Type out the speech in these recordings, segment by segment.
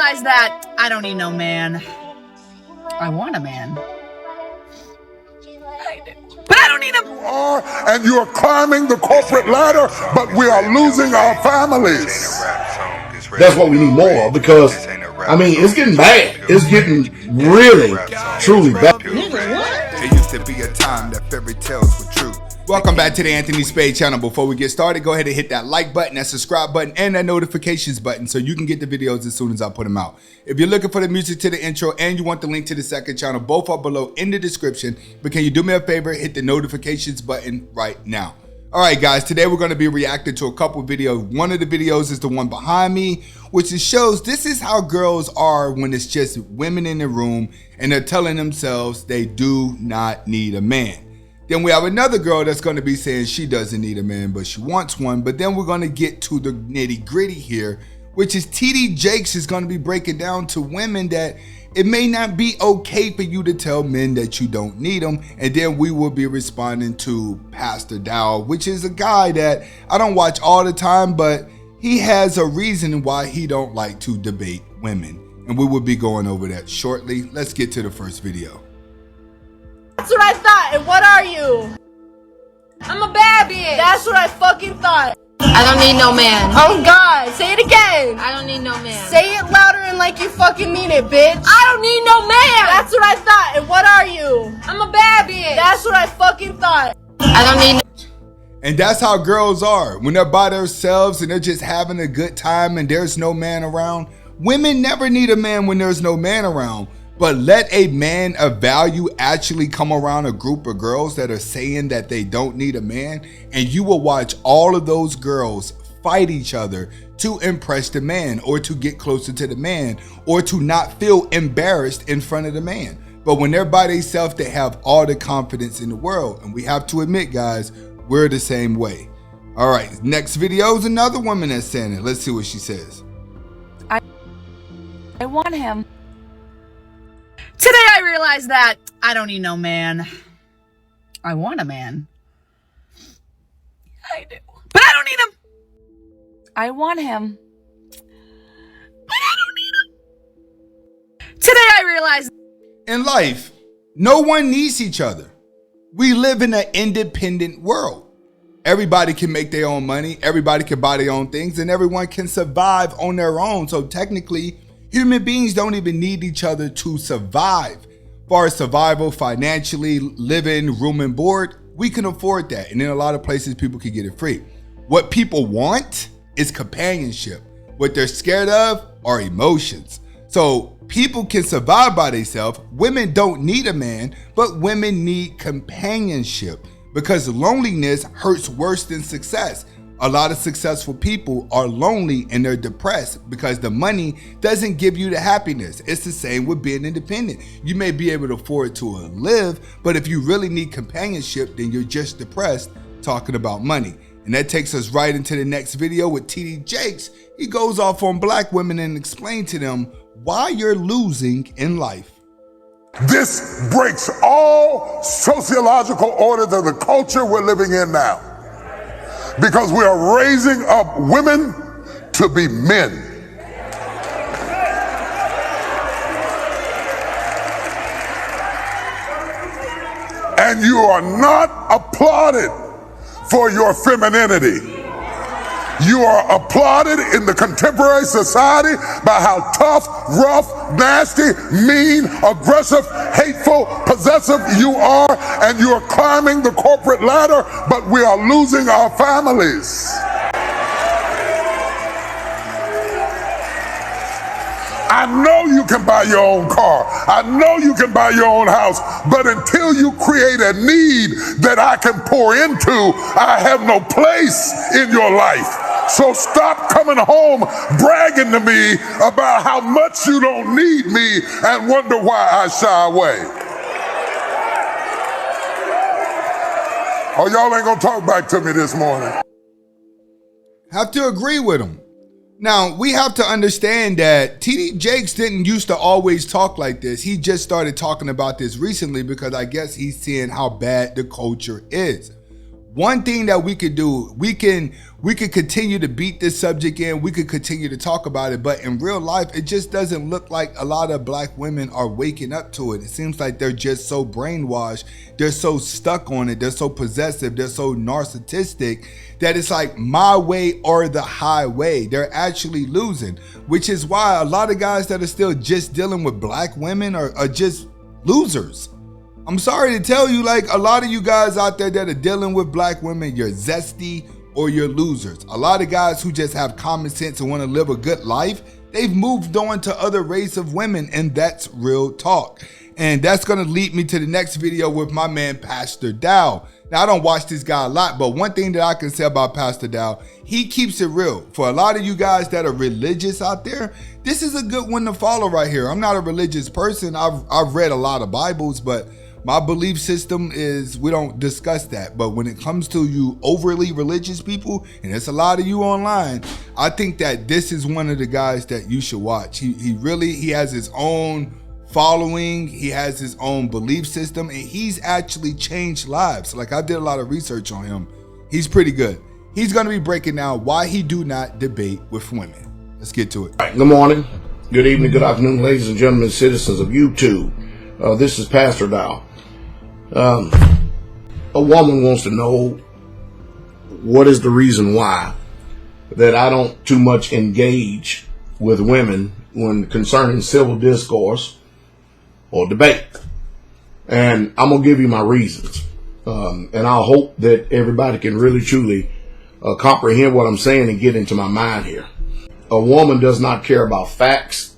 realized that I don't need no man. I want a man. But I don't need him. And you are climbing the corporate ladder, but we are losing our families. That's what we need more of, because I mean, it's getting bad. It's getting really, truly bad. It used to be a time that fairy tales were true. Welcome back to the Anthony Spade channel. Before we get started, go ahead and hit that like button, that subscribe button, and that notifications button so you can get the videos as soon as I put them out. If you're looking for the music to the intro and you want the link to the second channel, both are below in the description. But can you do me a favor? Hit the notifications button right now. All right, guys, today we're going to be reacting to a couple videos. One of the videos is the one behind me, which shows this is how girls are when it's just women in the room and they're telling themselves they do not need a man. Then we have another girl that's going to be saying she doesn't need a man, but she wants one. But then we're going to get to the nitty gritty here, which is TD Jakes is going to be breaking down to women that it may not be okay for you to tell men that you don't need them. And then we will be responding to Pastor Dow, which is a guy that I don't watch all the time, but he has a reason why he don't like to debate women. And we will be going over that shortly. Let's get to the first video. That's what I thought, and what are you? I'm a bad bitch. That's what I fucking thought. I don't need no man. Oh God, say it again. I don't need no man. Say it louder and like you fucking mean it, bitch. I don't need no man. That's what I thought, and what are you? I'm a bad bitch. That's what I fucking thought. I don't need no. And that's how girls are. When they're by themselves and they're just having a good time and there's no man around. Women never need a man when there's no man around. But let a man of value actually come around a group of girls that are saying that they don't need a man, and you will watch all of those girls fight each other to impress the man or to get closer to the man or to not feel embarrassed in front of the man. But when they're by themselves, they have all the confidence in the world. And we have to admit, guys, we're the same way. All right, next video is another woman that's saying it. Let's see what she says. I want him. Today I realized that I don't need no man. I want a man. I do. But I don't need him. I want him. But I don't need him. Today I realized In life, no one needs each other. We live in an independent world. Everybody can make their own money, everybody can buy their own things, and everyone can survive on their own. So technically, human beings don't even need each other to survive. As far as survival, financially, living, room and board, we can afford that. And in a lot of places, people can get it free. What people want is companionship. What they're scared of are emotions. So people can survive by themselves. Women don't need a man, but women need companionship because loneliness hurts worse than success. A lot of successful people are lonely and they're depressed because the money doesn't give you the happiness. It's the same with being independent. You may be able to afford to live, but if you really need companionship, then you're just depressed talking about money. And that takes us right into the next video with TD Jakes. He goes off on black women and explains to them why you're losing in life. This breaks all sociological orders of the culture we're living in now. Because we are raising up women to be men. And you are not applauded for your femininity. You are applauded in the contemporary society by how tough, rough, nasty, mean, aggressive, hateful, possessive you are, and you are climbing the corporate ladder, but we are losing our families. I know you can buy your own car. I know you can buy your own house, but until you create a need that I can pour into, I have no place in your life. So stop coming home bragging to me about how much you don't need me and wonder why I shy away. Oh, y'all ain't gonna talk back to me this morning. Have to agree with him. Now, we have to understand that TD Jakes didn't used to always talk like this. He just started talking about this recently because I guess he's seeing how bad the culture is. one thing that we could do, we could continue to beat this subject in, we could continue to talk about it, but in real life, it just doesn't look like a lot of black women are waking up to it. It seems like they're just so brainwashed, they're so stuck on it, they're so possessive, they're so narcissistic that it's like my way or the highway. They're actually losing, which is why a lot of guys that are still just dealing with black women are just losers. I'm sorry to tell you, like, a lot of you guys out there that are dealing with black women, you're zesty or you're losers. A lot of guys who just have common sense and want to live a good life, they've moved on to other race of women, and that's real talk. And that's going to lead me to the next video with my man, Pastor Dow. Now, I don't watch this guy a lot, but one thing that I can say about Pastor Dow, he keeps it real. For a lot of you guys that are religious out there, this is a good one to follow right here. I'm not a religious person. I've read a lot of Bibles, but my belief system is we don't discuss that. But when it comes to you overly religious people, and there's a lot of you online, I think that this is one of the guys that you should watch. He has his own following, he has his own belief system, and he's actually changed lives. Like, I did a lot of research on him. He's pretty good. He's going to be breaking down why he do not debate with women. Let's get to it. Good morning, good evening, good afternoon, ladies and gentlemen, citizens of YouTube. This is Pastor Dow. A woman wants to know what is the reason why that I don't too much engage with women when concerning civil discourse or debate. And I'm going to give you my reasons. And I hope that everybody can really truly comprehend what I'm saying and get into my mind here. A woman does not care about facts.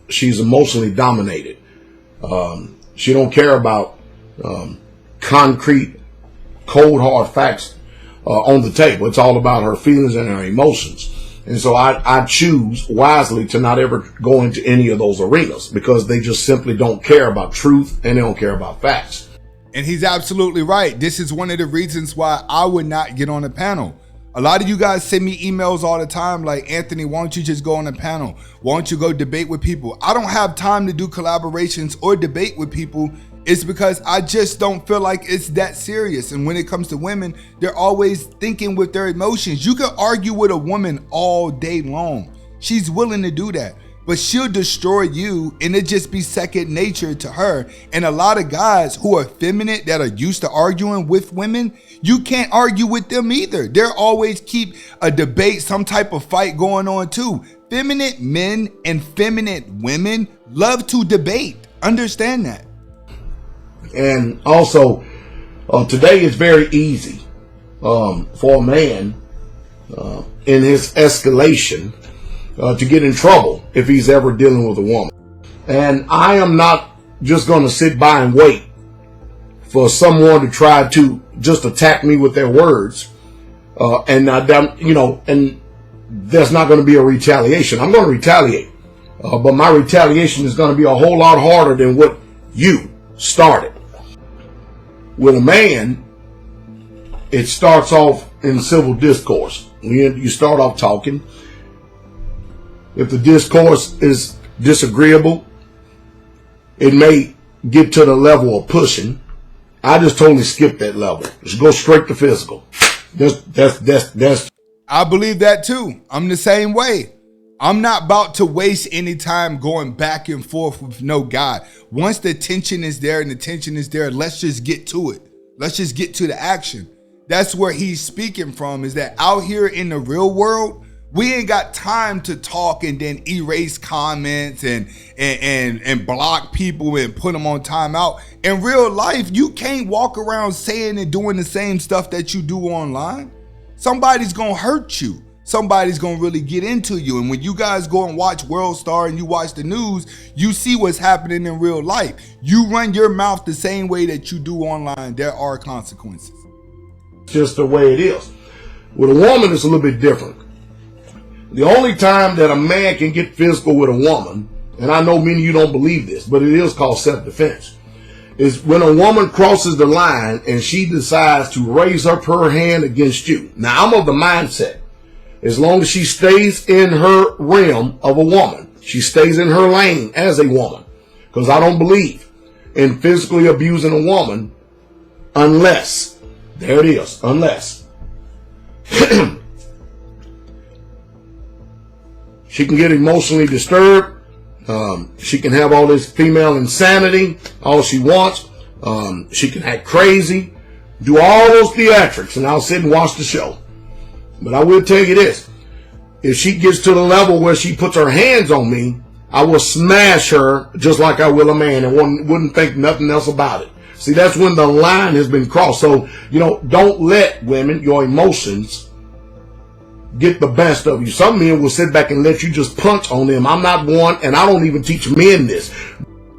She's emotionally dominated. She don't care about concrete, cold, hard facts on the table. It's all about her feelings and her emotions. And so I choose wisely to not ever go into any of those arenas because they just simply don't care about truth and they don't care about facts. And he's absolutely right. This is one of the reasons why I would not get on a panel. A lot of you guys send me emails all the time like, Anthony, why don't you just go on a panel? Why don't you go debate with people? I don't have time to do collaborations or debate with people. It's because I just don't feel like it's that serious. And when it comes to women, they're always thinking with their emotions. You can argue with a woman all day long. She's willing to do that, but she'll destroy you and it just be second nature to her. And a lot of guys who are feminine that are used to arguing with women, you can't argue with them either. They're always keep a debate, some type of fight going on too. Feminine men and feminine women love to debate. Understand that. And also, today is very easy for a man in his escalation to get in trouble if he's ever dealing with a woman. And I am not just going to sit by and wait for someone to try to just attack me with their words. And there's not going to be a retaliation. I'm going to retaliate. But my retaliation is going to be a whole lot harder than what you started. With a man, it starts off in civil discourse. You start off talking. If the discourse is disagreeable, it may get to the level of pushing. I just totally skip that level. Just go straight to physical. That's. I believe that too. I'm the same way. I'm not about to waste any time going back and forth with no guy. Once the tension is there and the tension is there, let's just get to it. Let's just get to the action. That's where he's speaking from, is that out here in the real world, we ain't got time to talk and then erase comments and block people and put them on timeout. In real life, you can't walk around saying and doing the same stuff that you do online. Somebody's gonna hurt you. Somebody's gonna really get into you. And when you guys go and watch World Star and you watch the news, you see what's happening in real life. You run your mouth the same way that you do online, there are consequences. Just the way it is. With a woman, it's a little bit different. The only time that a man can get physical with a woman, and I know many of you don't believe this, but it is called self-defense, is when a woman crosses the line and she decides to raise up her hand against you. Now, I'm of the mindset, as long as she stays in her realm of a woman, she stays in her lane as a woman, because I don't believe in physically abusing a woman unless There it is. Unless she can get emotionally disturbed. She can have all this female insanity, all she wants. She can act crazy, do all those theatrics, and I'll sit and watch the show. But I will tell you this. If she gets to the level where she puts her hands on me, I will smash her just like I will a man and wouldn't think nothing else about it. See, that's when the line has been crossed. So, don't let women, your emotions, get the best of you. Some men will sit back and let you just punch on them. I'm not one, and I don't even teach men this.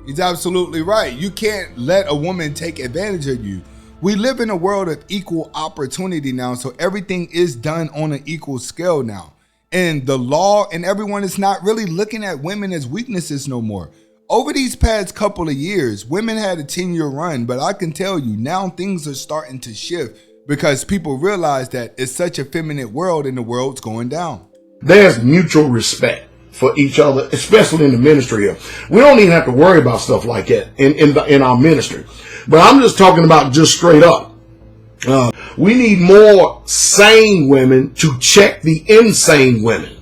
He's absolutely right. You can't let a woman take advantage of you. We live in a world of equal opportunity now, so everything is done on an equal scale now. And the law and everyone is not really looking at women as weaknesses no more. Over these past couple of years, women had a 10-year run, but I can tell you now things are starting to shift because people realize that it's such a feminine world and the world's going down. There's mutual respect for each other, especially in the ministry here. We don't even have to worry about stuff like that in our ministry. But I'm just talking about just straight up. We need more sane women to check the insane women.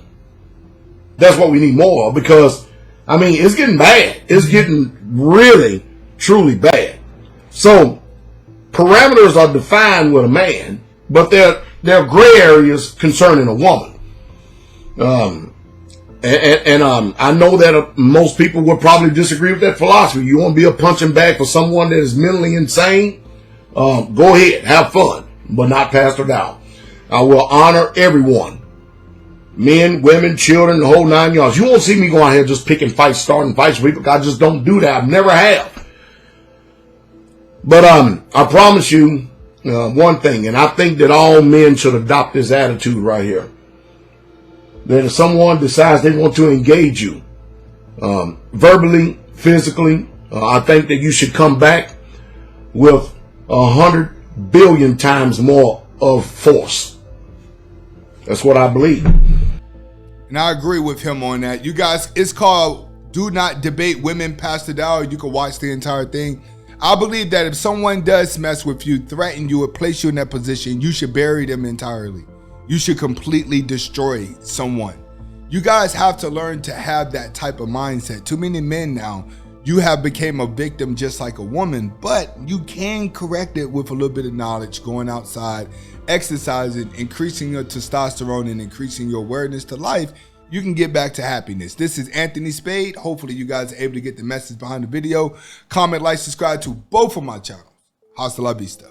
That's what we need more of, because, it's getting bad. It's getting really, truly bad. So, parameters are defined with a man, but there are gray areas concerning a woman. I know that most people would probably disagree with that philosophy. You want to be a punching bag for someone that is mentally insane? Go ahead, have fun, but not Pastor Dow. I will honor everyone. Men, women, children, the whole 9 yards. You won't see me go out here just picking fights, starting fights with people. I just don't do that. I never have. But I promise you one thing, and I think that all men should adopt this attitude right here. That if someone decides they want to engage you, verbally, physically, I think that you should come back with 100 billion times more of force. That's what I believe. And I agree with him on that. You guys, it's called Do Not Debate Women, Pastor Dow. You can watch the entire thing. I believe that if someone does mess with you, threaten you, or place you in that position, you should bury them entirely. You should completely destroy someone. You guys have to learn to have that type of mindset. Too many men now, you have become a victim just like a woman, but you can correct it with a little bit of knowledge, going outside, exercising, increasing your testosterone, and increasing your awareness to life. You can get back to happiness. This is Anthony Spade. Hopefully you guys are able to get the message behind the video. Comment, like, subscribe to both of my channels. Hasta la vista.